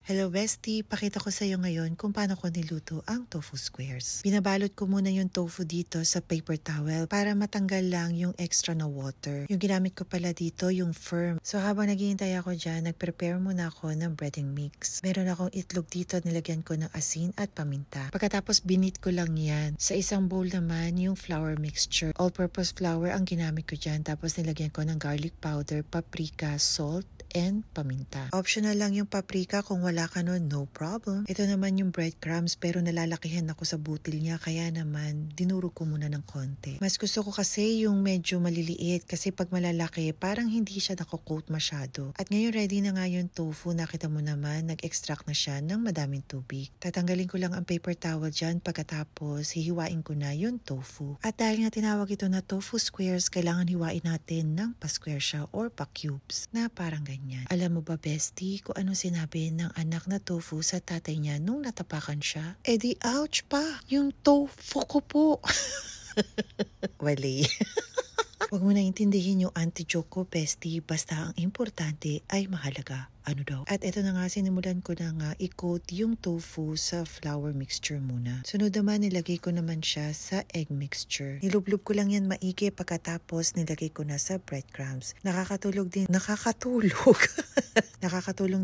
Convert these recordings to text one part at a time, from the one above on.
Hello bestie, pakita ko sa iyo ngayon kung paano ko niluto ang tofu squares. Binabalot ko muna yung tofu dito sa paper towel para matanggal lang yung extra na water. Yung ginamit ko pala dito yung firm. So habang naghihintay ako dyan, nag-prepare muna ako ng breading mix. Meron akong itlog dito, nilagyan ko ng asin at paminta. Pagkatapos binit ko lang yan. Sa isang bowl naman yung flour mixture. All-purpose flour ang ginamit ko dyan. Tapos nilagyan ko ng garlic powder, paprika, salt, and paminta. Optional lang yung paprika, kung wala ka nun, no problem. Ito naman yung breadcrumbs pero nalalakihan ako sa butil niya kaya naman dinurog ko muna ng konti. Mas gusto ko kasi yung medyo maliliit kasi pag malalaki parang hindi siya nako-coat masyado. At ngayon ready na nga yung tofu, nakita mo naman nag-extract na siya ng madaming tubig. Tatanggalin ko lang ang paper towel dyan, pagkatapos hihiwain ko na yung tofu. At dahil nga tinawag ito na tofu squares, kailangan hiwain natin ng pa-square siya or pa-cubes na parang ganyan. Alam mo ba bestie kung ano sinabi ng anak na tofu sa tatay niya nung natapakan siya? Eh di ouch pa! Yung tofu ko po! Wali. Huwag mo na intindihin yung anti-joke ko, bestie. Basta ang importante ay mahalaga. Ano daw? At ito na nga, sinimulan ko na nga i-coat yung tofu sa flour mixture muna. Sunod naman, nilagay ko naman siya sa egg mixture. Nilublub ko lang yan maigi, pagkatapos nilagay ko na sa breadcrumbs. Nakakatulong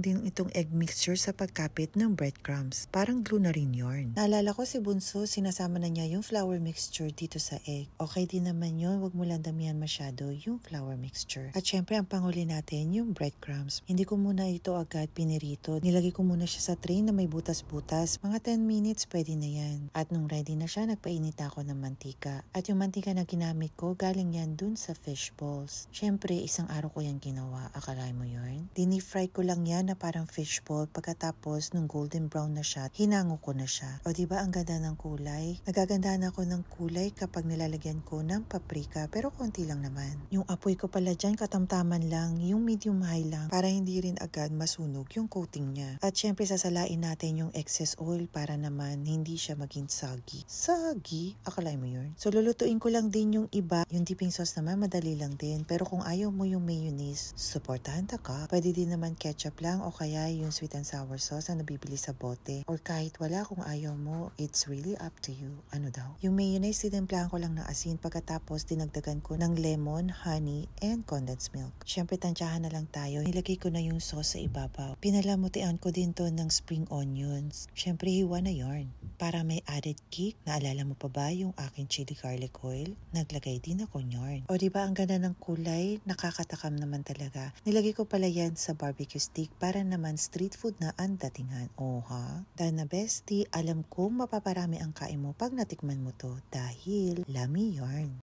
din itong egg mixture sa pagkapit ng breadcrumbs. Parang glue na rin yarn. Naalala ko si Bunso, sinasama na niya yung flour mixture dito sa egg. Okay din naman yun, wag mo lang damihan masyado yung flour mixture. At syempre, ang panghuli natin yung breadcrumbs. Hindi ko muna ito agad pinirito. Nilagay ko muna siya sa tray na may butas-butas. Mga 10 minutes pwede na yan. At nung ready na siya, nagpainit ako ng mantika. At yung mantika na ginamit ko, galing yan dun sa fish balls. Syempre, isang araw ko yan ginawa. Akalain mo yun? Dinifry ko lang yan na parang fish ball. Pagkatapos, nung golden brown na siya, hinango ko na siya. O diba ang ganda ng kulay? Nagagandahan ako ng kulay kapag nilalagyan ko ng paprika. Pero konti lang naman. Yung apoy ko pala dyan, katamtaman lang. Yung medium high lang. Para hindi rin agad masunog yung coating niya. At syempre sasalain natin yung excess oil para naman hindi siya maging soggy. Soggy? Akalain mo yun? So lulutuin ko lang din yung iba. Yung dipping sauce naman madali lang din. Pero kung ayaw mo yung mayonnaise, supportahan ta ka. Pwede din naman ketchup lang o kaya yung sweet and sour sauce na nabibili sa bote. Or kahit wala, kung ayaw mo, it's really up to you. Ano daw? Yung mayonnaise, tinimplahan ko lang ng asin, pagkatapos dinagdagan ko ng lemon, honey, and condensed milk. Syempre tansyahan na lang tayo. Nilagay ko na yung sauce sa ibabaw. Pinalamutian ko din to ng spring onions. Syempre hiwa na yarn. Para may added kick, naalala mo pa ba yung aking chili garlic oil? Naglagay din ako yarn. O diba ang ganda ng kulay? Nakakatakam naman talaga. Nilagay ko pala yan sa barbecue stick para naman street food na ang datingan. O ha? Dahil na bestie, alam kong mapaparami ang kain mo pag natikman mo to dahil lami yarn.